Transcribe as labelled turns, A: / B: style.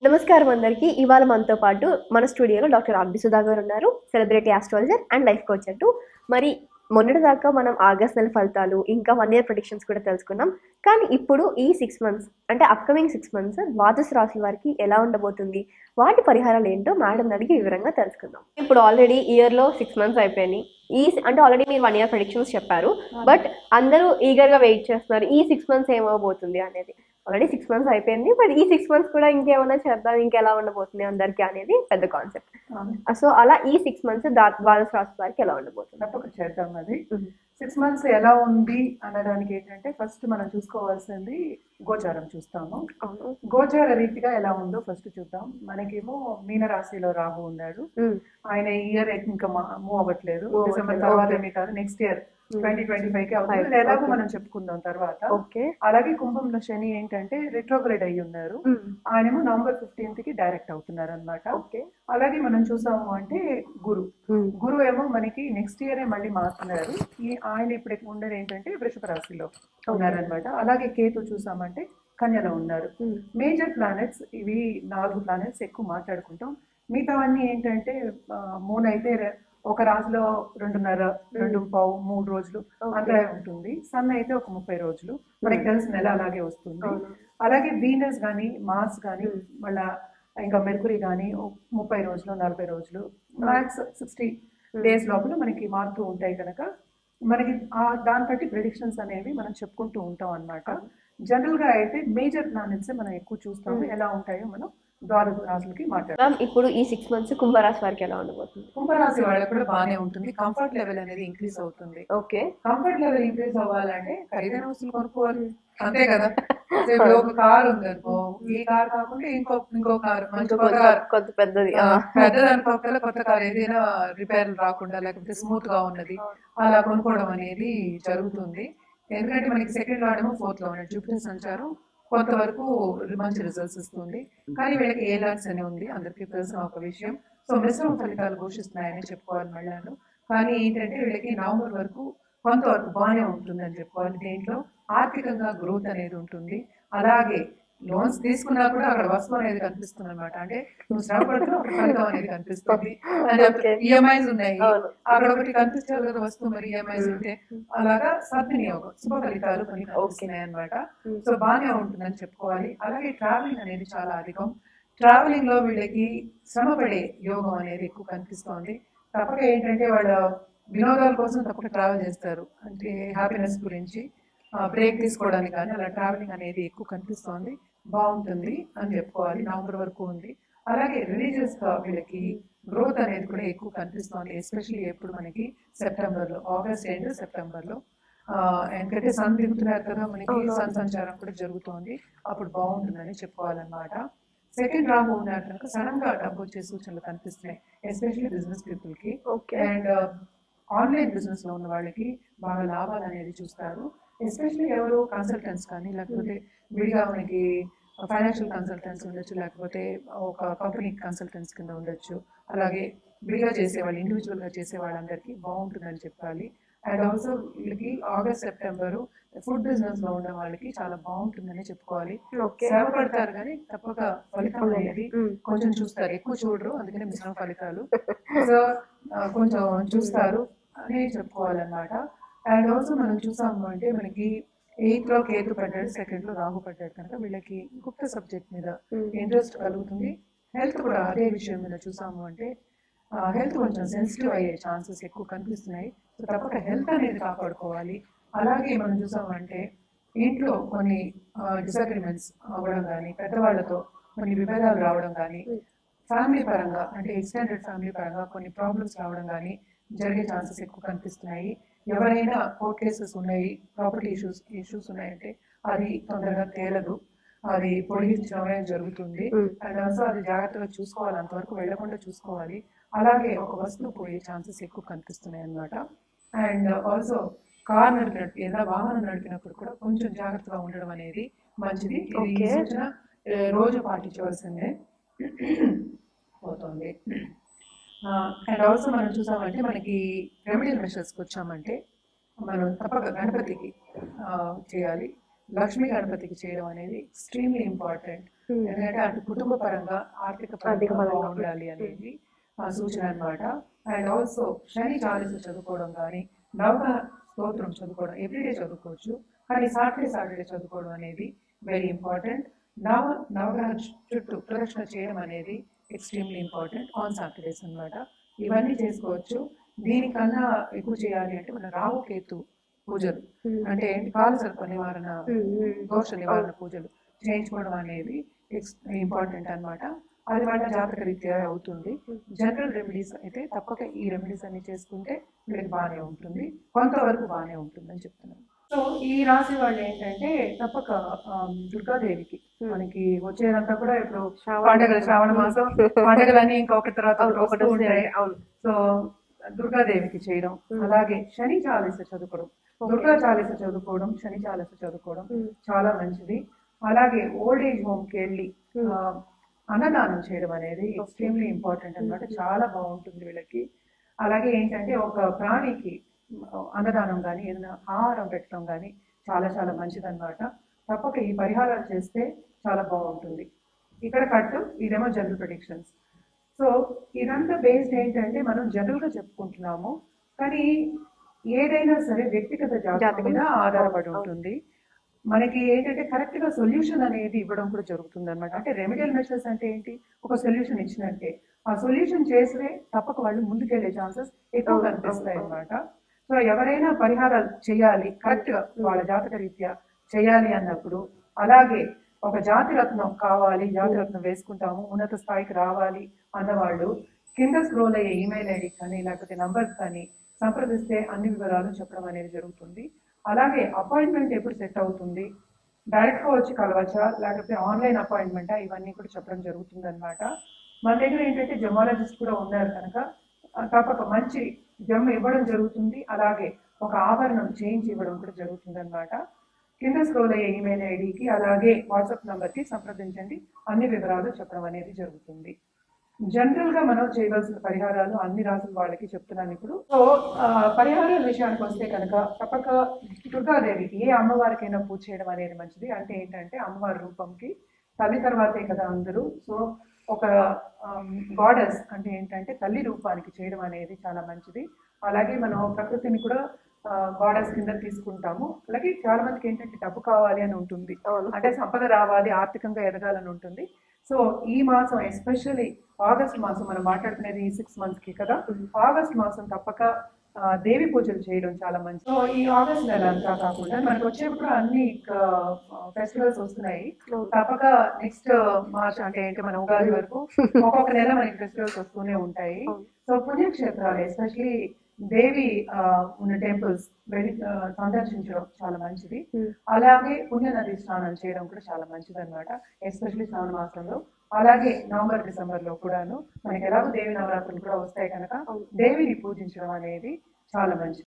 A: నమస్కారం అందరికీ. ఇవాళ మనతో పాటు మన స్టూడియోలో డాక్టర్ ఆర్బి సుధా గారు ఉన్నారు. Celebrity astrologer and life coach అంటూ. మరి మొన్నటిదాకా మనం ఆగస్ట్ నెల ఫలితాలు ఇంకా 1 ఇయర్ ప్రెడిక్షన్స్ కూడా తెలుసుకున్నాం. కానీ ఇప్పుడు ఈ 6 మంత్స్ అంటే అప్కమింగ్ 6 మంత్స్ ద్వాదశ రాశుల వారికి ఎలా ఉండబోతుంది, వాటి పరిహారాలు ఏంటో మేడం అడిగి వివరంగా తెలుసుకుందాం. ఇప్పుడు ఆల్రెడీ ఇయర్లో 6 మంత్స్ అయిపోయినాయి. అంటే ఆల్రెడీ మీరు 1 ఇయర్ ప్రెడిక్షన్స్ చెప్పారు. బట్ అందరూ ఈగర్గా వెయిట్ చేస్తున్నారు ఈ 6 మంత్స్ ఏమవబోతుంది అనేది. ఆల్రెడీ 6 మంత్స్ అయిపోయింది. బట్ ఈ 6 మంత్స్ కూడా ఇంకేమైనా చేద్దాం, ఇంకెలా ఉండబోతుంది అందరికి అనేది పెద్ద కాన్సెప్ట్. సో అలా ఈ 6 మంత్స్ ద్వాదశ రాశి వారికి ఎలా ఉండబోతుంది
B: తప్పక చేద్దాం. అది 6 మంత్స్ ఎలా ఉంది అనడానికి ఏంటంటే ఫస్ట్ మనం చూసుకోవాల్సింది గోచారం చూస్తాము. గోచార రీతిగా ఎలా ఉందో ఫస్ట్ చూద్దాం. మనకేమో మీన రాశిలో రాహు ఉన్నాడు. ఆయన ఇయర్ ఇంకా మూవ్ అవ్వట్లేదు. డిసెంబర్ తర్వాత కాదు, నెక్స్ట్ ఇయర్ 2025 కి అవుతుంది. ఎలాగో మనం చెప్పుకుందాం తర్వాత. అలాగే కుంభంలో శని ఏంటంటే రెట్రోగ్రేడ్ అయ్యి ఉన్నారు. ఆయనేమో నవంబర్ 15th కి డైరెక్ట్ అవుతున్నారు అనమాట. అలాగే మనం చూసాము అంటే గురు ఏమో మనకి నెక్స్ట్ ఇయర్ మళ్ళీ మారుతున్నారు. ఆయన ఇప్పుడు ఉండేది ఏంటంటే వృషభ రాశిలో ఉన్నారనమాట. అలాగే కేతు చూసామంటే కన్యలో ఉన్నారు. మేజర్ ప్లానెట్స్ ఇవి 4 ప్లానెట్స్ ఎక్కువ మాట్లాడుకుంటాం. మిగతావన్నీ ఏంటంటే మూన్ అయితే ఒక రాశిలో 2.5, 2.5, 3 రోజులు అంతా ఉంటుంది. సన్ అయితే ఒక 30 రోజులు. మనకి తెలిసిన నెల అలాగే వస్తుంది. అలాగే వీనస్ కానీ మార్స్ కానీ మళ్ళా ఇంకా మెర్కురీ కానీ 30 రోజులు, 40 రోజులు, మ్యాక్స్ 60 days లోపల మనకి మారుతూ ఉంటాయి కనుక మనకి దాన్ని బట్టి ప్రెడిక్షన్స్ అనేవి మనం చెప్పుకుంటూ ఉంటాం అనమాట. జనరల్ గా అయితే మేజర్ ప్లానెట్స్ మనం ఎక్కువ చూస్తాము. ఎలా ఉంటాయో మనం ద్వాదశ రాశులకి మాట్లాడతాం.
A: ఇప్పుడు ఈ 6 మంత్స్ కుంభరాశి వారికి ఎలా ఉండబోతుంది?
B: కుంభరాశి వాళ్ళకి కూడా బాగానే ఉంటుంది. కంఫర్ట్ లెవెల్ అనేది ఇంక్రీజ్ అవుతుంది. కంఫర్ట్ లెవెల్ ఇంక్రీజ్ అవ్వాలంటే ఖరీదైన వస్తువులు కొనుక్కోవాలి, అంతే కదా. ఇప్పుడు ఒక కార్ ఉంది అనుకో, ఈ కార్ కాకుండా ఇంకో కార్ మంచి
A: కొత్త పెద్దది
B: అనుకోగల కొత్త కార్ ఏదైనా రిపేర్లు రాకుండా లేకపోతే స్మూత్ గా ఉన్నది అలా కొనుక్కోవడం అనేది జరుగుతుంది. ఎందుకంటే మనకి సెకండ్ లార్డ్ ఏమో 4th లో ఉన్నది. జూపిటర్ సంచారం కొంతవరకు మంచి రిజల్ట్స్ ఇస్తుంది. కానీ వీళ్ళకి ఏ లాక్స్ అని ఉంది, అందరికీ తెలిసిన ఒక విషయం. సో మిశ్రమ ఫలితాలు ఘోషిస్తున్నాయని చెప్పుకోవాలి మళ్ళాను. కానీ ఏంటంటే వీళ్ళకి నవంబర్ వరకు కొంతవరకు బాగానే ఉంటుందని చెప్పుకోవాలి. దీంట్లో ఆర్థికంగా గ్రోత్ అనేది ఉంటుంది. అలాగే లోన్స్ తీసుకున్నా కూడా అక్కడ వస్తువు అనేది కనిపిస్తుంది అనమాట. అంటే నువ్వు శ్రమ పడుతున్నా ఒక ఫలితం అనేది కనిపిస్తుంది. ఈఎంఐస్ ఉన్నాయి, అక్కడ ఒకటి కనిపించాలి కదా వస్తువు, మరి ఈఎంఐస్ ఉంటే అలాగా సద్వినియోగం, శుభ ఫలితాలు కొన్ని కనిపిస్తున్నాయి అనమాట. సో బాగానే ఉంటుందని చెప్పుకోవాలి. అలాగే ట్రావెలింగ్ అనేది చాలా అధికం. ట్రావెలింగ్ లో వీళ్ళకి శ్రమ పడే యోగం అనేది ఎక్కువ కనిపిస్తోంది. తప్పక ఏంటంటే వాళ్ళ వినోదాల కోసం తప్పక ట్రావెల్ చేస్తారు. అంటే హ్యాపీనెస్ గురించి బ్రేక్ తీసుకోవడానికి కానీ అలా ట్రావెలింగ్ అనేది ఎక్కువ కనిపిస్తోంది. బాగుంటుంది అని చెప్పుకోవాలి. నవంబర్ వరకు ఉంది. అలాగే రిలీజియస్ గా వీళ్ళకి గ్రోత్ అనేది కూడా ఎక్కువ కనిపిస్తోంది. ఎస్పెషల్లీ ఎప్పుడు మనకి సెప్టెంబర్ లో, ఆగస్ట్ ఎండ్ సెప్టెంబర్ లో. ఎందుకంటే సన్ దిగుతున్నారు కదా, మనకి సన్ సంచారం కూడా జరుగుతోంది. అప్పుడు బాగుంటుందని చెప్పుకోవాలన్నమాట. సెకండ్ రాహు ఉన్నారు కనుక సడన్ గా డబ్బు వచ్చే సూచనలు కనిపిస్తున్నాయి, ఎస్పెషల్లీ బిజినెస్ పీపుల్ కి. అండ్ ఆన్లైన్ బిజినెస్ లో ఉన్న వాళ్ళకి బాగా లాభాలు అనేది చూస్తారు. ఎస్పెషల్లీ ఎవరు కన్సల్టెంట్స్ కానీ లేకపోతే విడిగా మనకి ఫైనాన్షియల్ కన్సల్టెంట్స్ ఉండొచ్చు, లేకపోతే ఒక కంపెనీ కన్సల్టెంట్స్ కింద ఉండొచ్చు. అలాగే విడిగా చేసేవాళ్ళు, ఇండివిజువల్ గా చేసే వాళ్ళందరికీ బాగుంటుందని చెప్పాలి. అండ్ ఆల్సో వీళ్ళకి ఆగస్ట్ సెప్టెంబర్ ఫుడ్ బిజినెస్ లో ఉన్న వాళ్ళకి చాలా బాగుంటుందని చెప్పుకోవాలి. శ్రమ పడతారు కానీ తప్పక ఫలితం అనేది కొంచెం చూస్తారు, ఎక్కువ చూడరు. అందుకనే మిశ్రమ ఫలితాలు సో కొంచెం చూస్తారు అని చెప్పుకోవాలన్నమాట. అండ్ ఆల్సో మనం చూసాము అంటే మనకి 8th లో కేతు పడ్డాడు, 2nd లో రాహు పడ్డాడు కనుక వీళ్ళకి గుప్త సబ్జెక్ట్ మీద ఇంట్రెస్ట్ కలుగుతుంది. హెల్త్ కూడా అదే విషయం మీద చూసాము అంటే హెల్త్ కొంచెం సెన్సిటివ్ అయ్యే ఛాన్సెస్ ఎక్కువ కనిపిస్తున్నాయి. సో తప్పక హెల్త్ అనేది కాపాడుకోవాలి. అలాగే మనం చూసామంటే ఇంట్లో కొన్ని డిసగ్రిమెంట్స్ అవ్వడం కానీ, పెద్దవాళ్లతో కొన్ని విభేదాలు రావడం కానీ, ఫ్యామిలీ పరంగా అంటే ఎక్స్టెండెడ్ ఫ్యామిలీ పరంగా కొన్ని ప్రాబ్లమ్స్ రావడం కానీ జరిగే ఛాన్సెస్ ఎక్కువ కనిపిస్తున్నాయి. ఎవరైనా కోర్ట్ కేసెస్ ఉన్నాయి, ప్రాపర్టీ ఇష్యూస్ ఉన్నాయంటే అది తొందరగా తేలదు, అది పొడిగించడమే జరుగుతుంది. అండ్ ఆల్సో అది జాగ్రత్తగా చూసుకోవాలి, అంతవరకు వెళ్లకుండా చూసుకోవాలి. అలాగే ఒక వస్తువు పోయే ఛాన్సెస్ ఎక్కువ కనిపిస్తున్నాయి అన్నమాట. అండ్ ఆల్సో కార్ నడిపినట్టు ఏదైనా వాహనం నడిపినప్పుడు కూడా కొంచెం జాగ్రత్తగా ఉండడం అనేది మంచిది. ఇది సూచన రోజు పాటించవలసిందే పోతుంది. అండ్ ఆల్సో మనం చూసామంటే మనకి రెమెడియల్ మెషర్స్కి వచ్చామంటే మనం తప్పక గణపతికి చేయాలి. లక్ష్మీ గణపతికి చేయడం అనేది ఎక్స్ట్రీమ్లీ ఇంపార్టెంట్. ఎందుకంటే అటు కుటుంబ పరంగా ఆర్థిక
A: ఆర్థిక
B: పరంగా
A: పరంగా.
B: బాగుండాలి అనేది ఆ సూచన అన్నమాట. అండ్ ఆల్సో శని చాలీస చదువుకోవడం కానీ, నవగ్రహ స్తోత్రం చదువుకోవడం ఎవ్రీడే చదువుకోవచ్చు, కానీ సాటర్డే చదువుకోవడం అనేది వెరీ ఇంపార్టెంట్. నవగ్రహ చుట్టూ ప్రదక్షిణ చేయడం అనేది ఎక్స్ట్రీమ్లీ ఇంపార్టెంట్ ఆన్ సాటర్డేస్ అన్నమాట. ఇవన్నీ చేసుకోవచ్చు. దీనికన్నా ఎక్కువ చేయాలి అంటే మన రాహుకేతు పూజలు, అంటే కాలసర్ప నివారణ, దోష నివారణ పూజలు చేయించుకోవడం అనేది ఇంపార్టెంట్ అన్నమాట. అది వాళ్ళ జాతక రీత్యా అవుతుంది. జనరల్ రెమెడీస్ అయితే తప్పక ఈ రెమెడీస్ అన్ని చేసుకుంటే వీళ్ళకి బాగానే ఉంటుంది, కొంతవరకు బాగానే ఉంటుంది అని చెప్తున్నాను. సో ఈ రాశి వాళ్ళు ఏంటంటే తప్పక దుర్గాదేవికి మనకి వచ్చేదంతా కూడా ఇప్పుడు పండగలు, శ్రావణ మాసం పండగలన్నీ ఇంకొక తర్వాత ఒకటి ఉంటాయి.
A: అవును.
B: సో దుర్గాదేవికి చేయడం, అలాగే శని చాలీస చదువుకోవడం, దుర్గా చాలీస చదువుకోవడం, శని చాలీస చదువుకోవడం చాలా మంచిది. అలాగే ఓల్డ్ ఏజ్ హోమ్ కి వెళ్ళి అన్నదానం చేయడం అనేది ఎక్స్ట్రీమ్లీ ఇంపార్టెంట్ అన్నమాట. చాలా బాగుంటుంది వీళ్ళకి. అలాగే ఏంటంటే ఒక ప్రాణికి అన్నదానం కానీ ఏదైనా ఆహారం పెట్టడం కానీ చాలా చాలా మంచిది అన్నమాట. తప్పక ఈ పరిహారాలు చేస్తే చాలా బాగుంటుంది. ఇక్కడ కట్టు, ఇదేమో జనరల్ ప్రెడిక్షన్స్. సో ఇదంతా బేస్డ్ ఏంటంటే మనం జనరల్ గా చెప్పుకుంటున్నాము, కానీ ఏదైనా సరే వ్యక్తిగత జాతకం మీద ఆధారపడి ఉంటుంది. మనకి ఏంటంటే కరెక్ట్ గా సొల్యూషన్ అనేది ఇవ్వడం కూడా జరుగుతుంది అనమాట. అంటే రెమెడియల్ మెషర్స్ అంటే ఏంటి, ఒక సొల్యూషన్ ఇచ్చినట్టే ఆ సొల్యూషన్ చేస్తే తప్పక వాళ్ళు ముందుకెళ్లే ఛాన్సెస్ ఎక్కువ కనిపిస్తాయి అన్నమాట. సో ఎవరైనా పరిహారాలు చేయాలి కరెక్ట్ గా వాళ్ళ జాతక రీత్యా చేయాలి అన్నప్పుడు, అలాగే ఒక జాతి రత్నం కావాలి, జాతి రత్నం వేసుకుంటాము, ఉన్నత స్థాయికి రావాలి అన్నవాళ్ళు కింద స్క్రోల్ అయ్యే ఈమెయిల్ ఐడి కానీ లేకపోతే నంబర్స్ కానీ సంప్రదిస్తే అన్ని వివరాలు చెప్పడం అనేది జరుగుతుంది. అలాగే అపాయింట్మెంట్ ఎప్పుడు సెట్ అవుతుంది, డైరెక్ట్గా వచ్చి కలవచ్చా లేకపోతే ఆన్లైన్ అపాయింట్మెంటా, ఇవన్నీ కూడా చెప్పడం జరుగుతుంది అనమాట. మన దగ్గర ఏంటంటే జమాలజిస్ట్ కూడా ఉన్నారు కనుక తప్పక మంచి జమ్ ఇవ్వడం జరుగుతుంది. అలాగే ఒక ఆభరణం చేయించి ఇవ్వడం కూడా జరుగుతుంది అనమాట. కింద స్క్రోల్ అయ్యే ఈమెయిల్ ఐడికి అలాగే వాట్సాప్ నంబర్కి సంప్రదించండి, అన్ని వివరాలు చెప్పడం అనేది జరుగుతుంది. జనరల్ గా మనం చేయవలసిన పరిహారాలు అన్ని రాసుల వాళ్ళకి చెప్తున్నాను ఇప్పుడు. సో పరిహారాల విషయానికి వస్తే కనుక తప్పక దుర్గాదేవికి ఏ అమ్మవారికైనా పూజ చేయడం అనేది మంచిది. అంటే ఏంటంటే అమ్మవారి రూపంకి తల్లి తర్వాతే కదా అందరూ. సో ఒక గాడెస్ అంటే ఏంటంటే తల్లి రూపానికి చేయడం అనేది చాలా మంచిది. అలాగే మనం ప్రకృతిని కూడా గాడెస్ కింద తీసుకుంటాము. అలాగే చాలా మందికి ఏంటంటే డబ్బు కావాలి అని ఉంటుంది, అంటే సంపద రావాలి, ఆర్థికంగా ఎదగాలని ఉంటుంది. సో ఈ మాసం ఎస్పెషల్లీ ఆగస్ట్ మాసం, మనం మాట్లాడుకునేది ఈ 6 months కి కదా, ఆగస్ట్ మాసం తప్పక దేవి పూజలు చేయడం చాలా మంచిది. సో ఈ ఆగస్ట్ నెల అంతా కాకుండా మనకు వచ్చేప్పుడు అన్ని ఫెస్టివల్స్ వస్తున్నాయి. తప్పక నెక్స్ట్ మార్చ్ అంటే ఏంటి మన ఉగాది వరకు ఒక్కొక్క నెల మనకి ఫెస్టివల్స్ వస్తూనే ఉంటాయి. సో పుణ్యక్షేత్రాలు ఎస్పెషలీ దేవి ఉన్న టెంపుల్స్ వెళ్ళి సందర్శించడం చాలా మంచిది. అలాగే పుణ్య నది స్నానం చేయడం కూడా చాలా మంచిది అనమాట, ఎస్పెషలీ శ్రావణ మాసంలో. అలాగే నవంబర్ డిసెంబర్ లో కూడాను మనకి ఎలాగో దేవి నవరాత్రులు కూడా వస్తాయి కనుక దేవిని పూజించడం అనేది చాలా మంచిది.